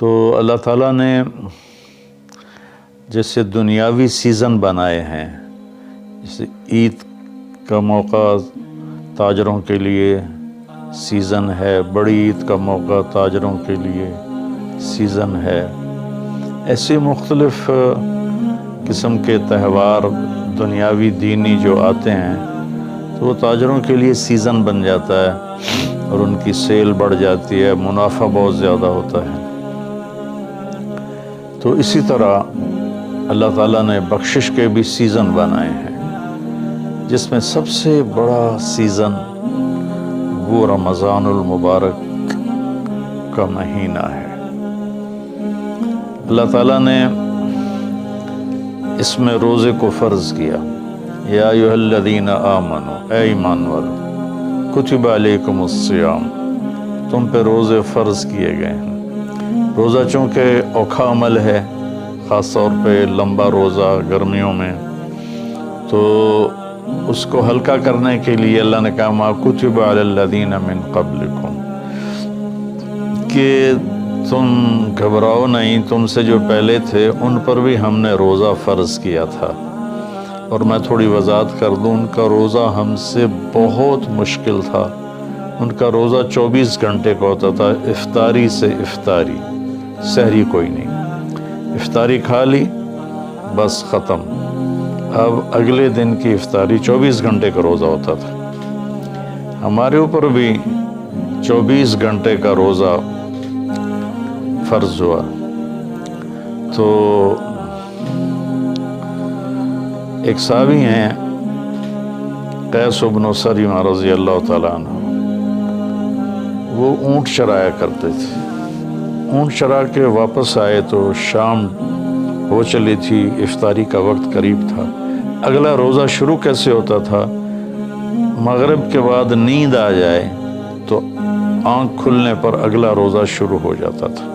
تو اللہ تعالیٰ نے جیسے دنیاوی سیزن بنائے ہیں، جیسے عید کا موقع تاجروں کے لیے سیزن ہے، بڑی عید کا موقع تاجروں کے لیے سیزن ہے، ایسے مختلف قسم کے تہوار دنیاوی دینی جو آتے ہیں تو وہ تاجروں کے لیے سیزن بن جاتا ہے اور ان کی سیل بڑھ جاتی ہے، منافع بہت زیادہ ہوتا ہے۔ تو اسی طرح اللہ تعالیٰ نے بخشش کے بھی سیزن بنائے ہیں، جس میں سب سے بڑا سیزن وہ رمضان المبارک کا مہینہ ہے۔ اللہ تعالیٰ نے اس میں روزے کو فرض کیا، یا ایھا الذین آمنوا، اے ایمان والو، کتب علیکم الصیام، تم پہ روزے فرض کیے گئے ہیں۔ روزہ چونکہ اوکھا عمل ہے، خاص طور پہ لمبا روزہ گرمیوں میں، تو اس کو ہلکا کرنے کے لیے اللہ نے کہا ما کتب علی الذین من قبلکم، کہ تم گھبراؤ نہیں، تم سے جو پہلے تھے ان پر بھی ہم نے روزہ فرض کیا تھا۔ اور میں تھوڑی وضاحت کر دوں، ان کا روزہ ہم سے بہت مشکل تھا۔ ان کا روزہ 24 گھنٹے کا ہوتا تھا، افطاری سے افطاری، سحری کوئی نہیں، افطاری کھا لی بس ختم، اب اگلے دن کی افطاری، 24 گھنٹے کا روزہ ہوتا تھا۔ ہمارے اوپر بھی 24 گھنٹے کا روزہ فرض ہوا۔ تو ایک صحابی ہیں قیس بن سریمہ رضی اللہ تعالیٰ عنہ، وہ اونٹ چرایا کرتے تھے۔ اونٹ چرا کے واپس آئے تو شام ہو چلی تھی، افطاری کا وقت قریب تھا۔ اگلا روزہ شروع کیسے ہوتا تھا؟ مغرب کے بعد نیند آ جائے تو آنکھ کھلنے پر اگلا روزہ شروع ہو جاتا تھا۔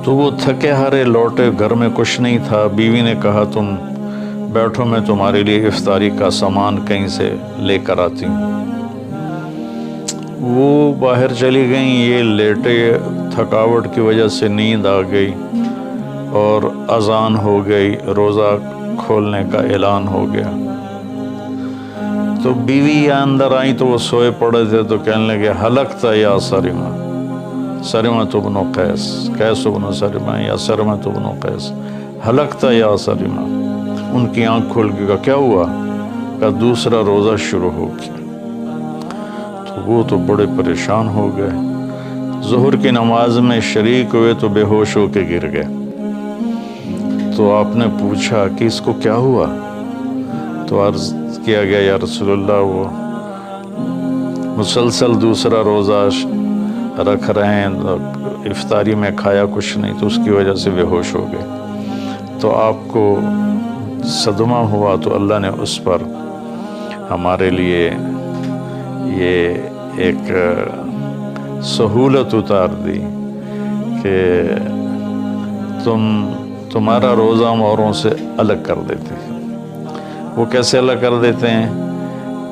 تو وہ تھکے ہارے لوٹے، گھر میں کچھ نہیں تھا۔ بیوی نے کہا تم بیٹھو، میں تمہارے لیے افطاری کا سامان کہیں سے لے کر آتی ہوں۔ وہ باہر چلی گئیں، یہ لیٹے، تھکاوٹ کی وجہ سے نیند آ گئی اور اذان ہو گئی، روزہ کھولنے کا اعلان ہو گیا۔ تو بیوی اندر آئیں تو وہ سوئے پڑے تھے، تو کہنے لگے ہلکت یا سریمہ، سریمۃ بن قیس، قیس بن سریمہ یا سریمۃ بن قیس، ہلکت یا سریمہ۔ ان کی آنکھ کھل گئی، کہا کیا ہوا؟ کہا دوسرا روزہ شروع ہو گیا۔ تو وہ تو بڑے پریشان ہو گئے، ظہر کی نماز میں شریک ہوئے تو بے ہوش ہو کے گر گئے۔ تو آپ نے پوچھا کہ اس کو کیا ہوا؟ تو عرض کیا گیا یا رسول اللہ وہ مسلسل دوسرا روزہ رکھ رہے ہیں، افطاری میں کھایا کچھ نہیں تو اس کی وجہ سے بے ہوش ہو گئے۔ تو آپ کو صدمہ ہوا تو اللہ نے اس پر ہمارے لیے یہ ایک سہولت اتار دی کہ تمہارا روزہ ہم اوروں سے الگ کر دیتے ہیں۔ وہ کیسے الگ کر دیتے ہیں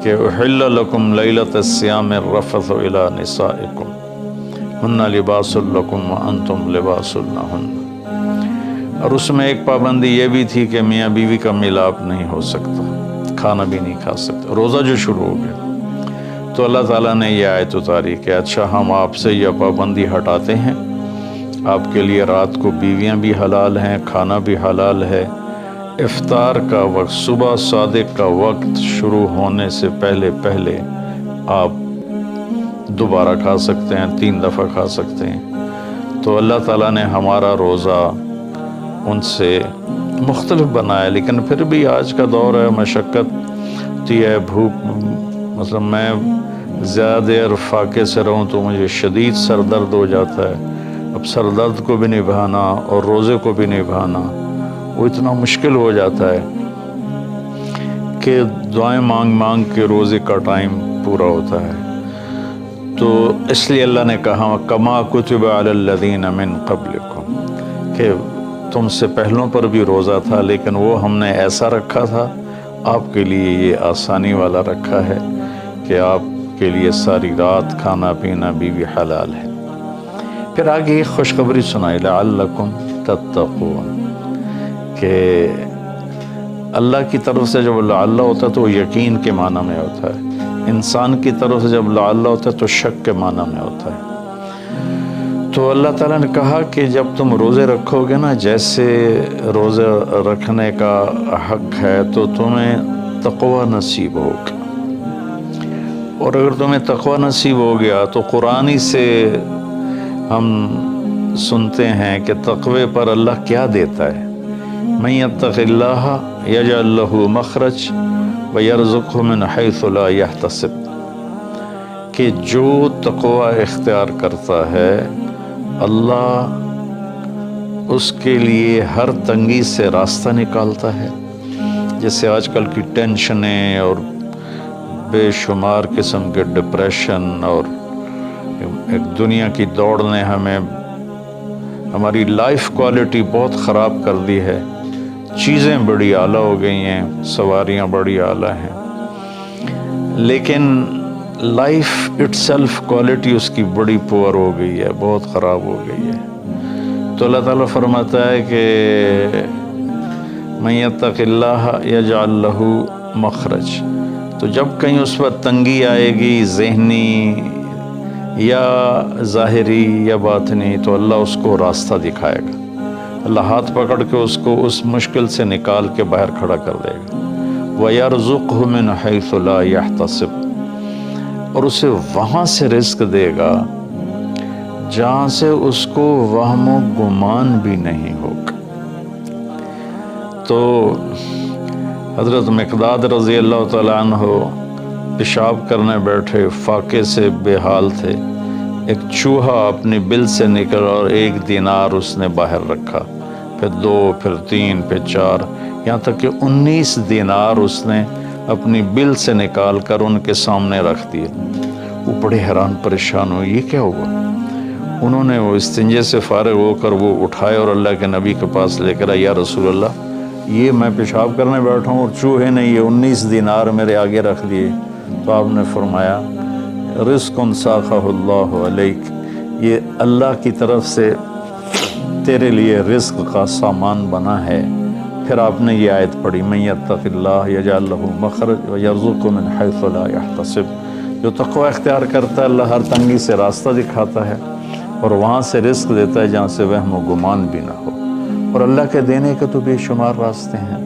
کہ احل لکم لیلۃ الصیام الرفث الی نسائکم ہن لباس لکم وانتم لباس لہن۔ اور اس میں ایک پابندی یہ بھی تھی کہ میاں بیوی کا ملاپ نہیں ہو سکتا، کھانا بھی نہیں کھا سکتا، روزہ جو شروع ہو گیا۔ تو اللہ تعالیٰ نے یہ آیت اتاری کہ اچھا ہم آپ سے یہ پابندی ہٹاتے ہیں، آپ کے لیے رات کو بیویاں بھی حلال ہیں، کھانا بھی حلال ہے، افطار کا وقت، صبح صادق کا وقت شروع ہونے سے پہلے پہلے آپ دوبارہ کھا سکتے ہیں، 3 دفعہ کھا سکتے ہیں۔ تو اللہ تعالیٰ نے ہمارا روزہ ان سے مختلف بنایا، لیکن پھر بھی آج کا دور ہے، مشقت ہوتی ہے، بھوک، مثلا میں زیادہ دیر فاقے سے رہوں تو مجھے شدید سر درد ہو جاتا ہے۔ اب سر درد کو بھی نبھانا اور روزے کو بھی نبھانا وہ اتنا مشکل ہو جاتا ہے کہ دعائیں مانگ مانگ کے روزے کا ٹائم پورا ہوتا ہے۔ تو اس لیے اللہ نے کہا کما کتب علی الذین من قبلکم، کہ تم سے پہلوں پر بھی روزہ تھا لیکن وہ ہم نے ایسا رکھا تھا، آپ کے لیے یہ آسانی والا رکھا ہے کہ آپ کے لیے ساری رات کھانا پینا بیوی حلال ہے۔ پھر آگے ایک خوشخبری سنائی لعلکم تتقون، کہ اللہ کی طرف سے جب لعل ہوتا ہے تو یقین کے معنی میں ہوتا ہے، انسان کی طرف سے جب لعل ہوتا ہے تو شک کے معنی میں ہوتا ہے۔ تو اللہ تعالیٰ نے کہا کہ جب تم روزے رکھو گے نا، جیسے روزے رکھنے کا حق ہے تو تمہیں تقوی نصیب ہوگا، اور اگر تمہیں تقوی نصیب ہو گیا تو قرآن ہی سے ہم سنتے ہیں کہ تقوی پر اللہ کیا دیتا ہے، من یتق اللہ یجعل لہ مخرج ویرزقہ من حیث لا یحتسب، کہ جو تقوی اختیار کرتا ہے اللہ اس کے لیے ہر تنگی سے راستہ نکالتا ہے۔ جیسے آج کل کی ٹینشنیں اور بے شمار قسم کے ڈپریشن اور ایک دنیا کی دوڑ نے ہماری لائف کوالٹی بہت خراب کر دی ہے، چیزیں بڑی اعلیٰ ہو گئی ہیں، سواریاں بڑی اعلیٰ ہیں، لیکن لائف اٹ سیلف کوالٹی اس کی بڑی پور ہو گئی ہے، بہت خراب ہو گئی ہے۔ تو اللہ تعالیٰ فرماتا ہے کہ من یتق اللہ یجعل لہ مخرج، تو جب کہیں اس پر تنگی آئے گی ذہنی یا ظاہری یا باطنی تو اللہ اس کو راستہ دکھائے گا، اللہ ہاتھ پکڑ کے اس کو اس مشکل سے نکال کے باہر کھڑا کر دے گا۔ وَيَرْزُقْهُ مِنْ حَيْثُ لَا يَحْتَسِبُ، اور اسے وہاں سے رزق دے گا جہاں سے اس کو وہم و گمان بھی نہیں ہوگا۔ تو حضرت مقداد رضی اللہ تعالیٰ عنہ پیشاب کرنے بیٹھے، فاقے سے بے حال تھے، ایک چوہا اپنی بل سے نکلا اور 1 دینار اس نے باہر رکھا، پھر 2، پھر 3، پھر 4، یہاں تک کہ 19 دینار اس نے اپنی بل سے نکال کر ان کے سامنے رکھ دیے۔ وہ بڑے حیران پریشان ہوئے، یہ کیا ہوا؟ انہوں نے وہ استنجے سے فارغ ہو کر وہ اٹھائے اور اللہ کے نبی کے پاس لے کر آئے، یا رسول اللہ یہ میں پیشاب کرنے بیٹھا ہوں اور چوہے نے یہ 19 دینار میرے آگے رکھ دیے۔ تو آپ نے فرمایا رزق ساخہ اللہ علیک، یہ اللہ کی طرف سے تیرے لیے رزق کا سامان بنا ہے۔ پھر آپ نے یہ آیت پڑھی من یتق اللہ یجعل لہ مخرج ویرزقہ من حیث لا یحتسب، جو تقوی اختیار کرتا ہے اللہ ہر تنگی سے راستہ دکھاتا ہے اور وہاں سے رزق دیتا ہے جہاں سے وہم و گمان بھی نہ ہو۔ اور اللہ کے دینے کے تو بے شمار راستے ہیں،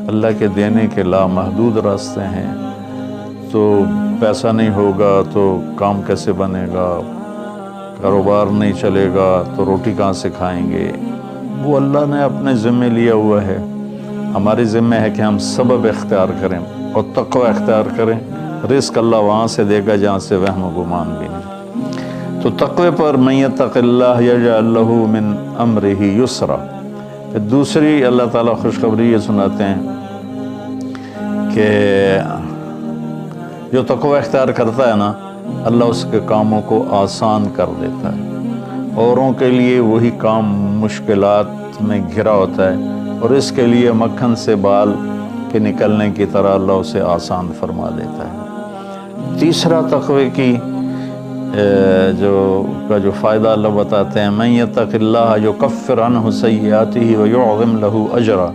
اللہ کے دینے کے لامحدود راستے ہیں۔ تو پیسہ نہیں ہوگا تو کام کیسے بنے گا، کاروبار نہیں چلے گا تو روٹی کہاں سے کھائیں گے، وہ اللہ نے اپنے ذمے لیا ہوا ہے۔ ہماری ذمہ ہے کہ ہم سبب اختیار کریں اور تقوی اختیار کریں، رزق اللہ وہاں سے دے گا جہاں سے وہم و گمان بھی نہیں۔ تو تقوی پر من یتق اللہ یجعل لہ من امرہ یسرا۔ پھر دوسری اللہ تعالیٰ خوشخبری یہ سناتے ہیں کہ جو تقوی اختیار کرتا ہے نا، اللہ اس کے کاموں کو آسان کر دیتا ہے۔ اوروں کے لیے وہی کام مشکلات میں گھرا ہوتا ہے اور اس کے لیے مکھن سے بال کے نکلنے کی طرح اللہ اسے آسان فرما دیتا ہے۔ تیسرا تقوی کی جو فائدہ اللہ بتاتے ہیں، من یتق اللہ یکفر عنہ سیئاتہ ویعظم لہ اجرا،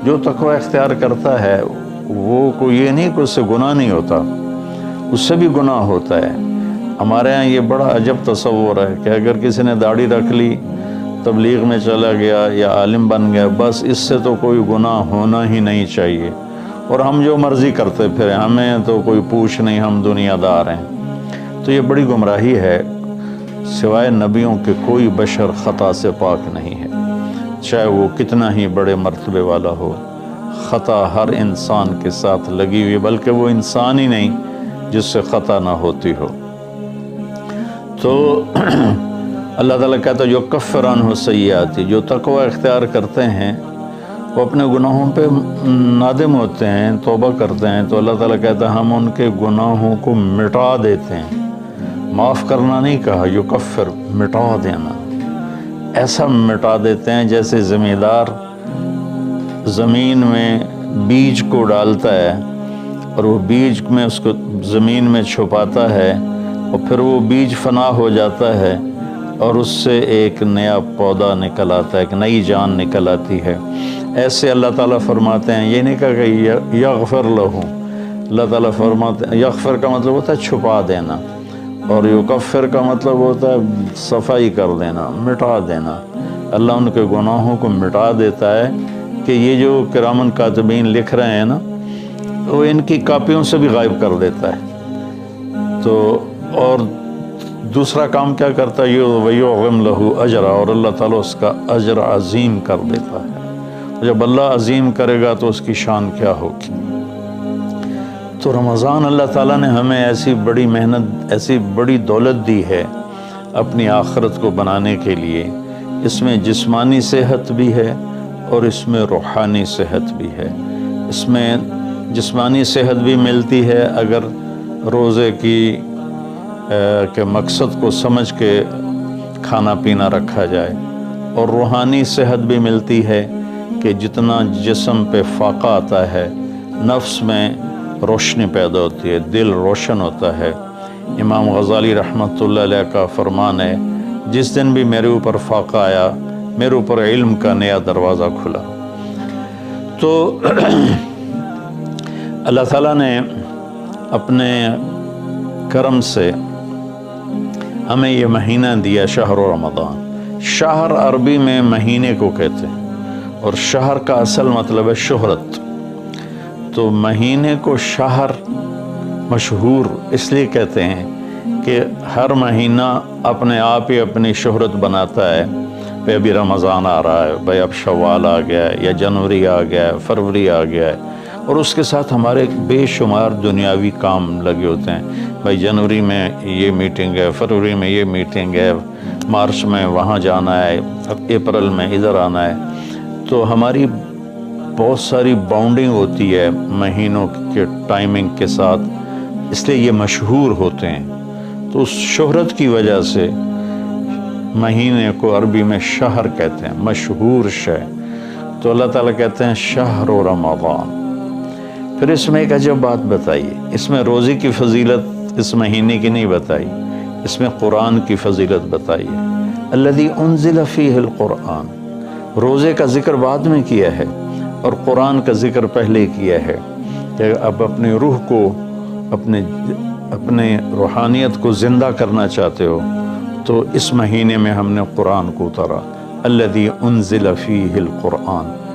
جو تقوی اختیار کرتا ہے وہ کوئی یہ نہیں کہ اس سے گناہ نہیں ہوتا، اس سے بھی گناہ ہوتا ہے۔ ہمارے ہاں یہ بڑا عجب تصور ہے کہ اگر کسی نے داڑھی رکھ لی، تبلیغ میں چلا گیا یا عالم بن گیا، بس اس سے تو کوئی گناہ ہونا ہی نہیں چاہیے، اور ہم جو مرضی کرتے پھریں، ہمیں تو کوئی پوچھ نہیں، ہم دنیا دار ہیں۔ تو یہ بڑی گمراہی ہے۔ سوائے نبیوں کے کوئی بشر خطا سے پاک نہیں ہے، چاہے وہ کتنا ہی بڑے مرتبے والا ہو۔ خطا ہر انسان کے ساتھ لگی ہوئی، بلکہ وہ انسان ہی نہیں جس سے خطا نہ ہوتی ہو۔ تو اللہ تعالیٰ کہتا ہے یکفر عنہ سیئاتی، جو تقوی اختیار کرتے ہیں وہ اپنے گناہوں پہ نادم ہوتے ہیں، توبہ کرتے ہیں، تو اللہ تعالیٰ کہتا ہے ہم ان کے گناہوں کو مٹا دیتے ہیں۔ معاف کرنا نہیں کہا، یکفر مٹا دینا، ایسا مٹا دیتے ہیں جیسے زمیندار زمین میں بیج کو ڈالتا ہے اور وہ بیج میں اس کو زمین میں چھپاتا ہے اور پھر وہ بیج فنا ہو جاتا ہے اور اس سے ایک نیا پودا نکل آتا ہے، ایک نئی جان نکل آتی ہے۔ ایسے اللہ تعالیٰ فرماتے ہیں، یہ نہیں کہا کہ یغفر لہو، اللہ تعالیٰ فرماتے ہیں یغفر کا مطلب ہوتا ہے چھپا دینا، اور یکفر کا مطلب ہوتا ہے صفائی کر دینا، مٹا دینا۔ اللہ ان کے گناہوں کو مٹا دیتا ہے کہ یہ جو کرامن کاتبین لکھ رہے ہیں نا، وہ ان کی کاپیوں سے بھی غائب کر دیتا ہے۔ تو اور دوسرا کام کیا کرتا ہے، وَيُعْظِمْ لَهُ أَجْرًا، اور اللہ تعالیٰ اس کا اجر عظیم کر دیتا ہے۔ جب اللہ عظیم کرے گا تو اس کی شان کیا ہوگی۔ تو رمضان اللہ تعالیٰ نے ہمیں ایسی بڑی محنت، ایسی بڑی دولت دی ہے اپنی آخرت کو بنانے کے لیے۔ اس میں جسمانی صحت بھی ہے اور اس میں روحانی صحت بھی ہے۔ اس میں جسمانی صحت بھی ملتی ہے اگر روزے کے مقصد کو سمجھ کے کھانا پینا رکھا جائے، اور روحانی صحت بھی ملتی ہے کہ جتنا جسم پہ فاقہ آتا ہے، نفس میں روشنی پیدا ہوتی ہے، دل روشن ہوتا ہے۔ امام غزالی رحمۃ اللہ علیہ کا فرمان ہے، جس دن بھی میرے اوپر فاقہ آیا، میرے اوپر علم کا نیا دروازہ کھلا۔ تو اللہ تعالیٰ نے اپنے کرم سے ہمیں یہ مہینہ دیا، شہر رمضان۔ شہر عربی میں مہینے کو کہتے ہیں، اور شہر کا اصل مطلب ہے شہرت۔ تو مہینے کو شہر مشہور اس لیے کہتے ہیں کہ ہر مہینہ اپنے آپ ہی اپنی شہرت بناتا ہے۔ بھائی ابھی رمضان آ رہا ہے، بھائی اب شوال آ گیا ہے، یا جنوری آ گیا ہے، فروری آ گیا ہے، اور اس کے ساتھ ہمارے بے شمار دنیاوی کام لگے ہوتے ہیں۔ بھائی جنوری میں یہ میٹنگ ہے، فروری میں یہ میٹنگ ہے، مارچ میں وہاں جانا ہے، اپریل میں ادھر آنا ہے۔ تو ہماری بہت ساری باؤنڈنگ ہوتی ہے مہینوں کے ٹائمنگ کے ساتھ، اس لیے یہ مشہور ہوتے ہیں۔ تو اس شہرت کی وجہ سے مہینے کو عربی میں شہر کہتے ہیں، مشہور شے۔ تو اللہ تعالیٰ کہتے ہیں شہر رمضان۔ پھر اس میں ایک عجب بات بتائیے، اس میں روزے کی فضیلت اس مہینے کی نہیں بتائی، اس میں قرآن کی فضیلت بتائیے۔ الذی انزل فیہ القرآن، روزے کا ذکر بعد میں کیا ہے اور قرآن کا ذکر پہلے کیا ہے کہ اب اپنی روح کو، اپنے روحانیت کو زندہ کرنا چاہتے ہو تو اس مہینے میں ہم نے قرآن کو اتارا۔ الذی انزل فیہ القرآن۔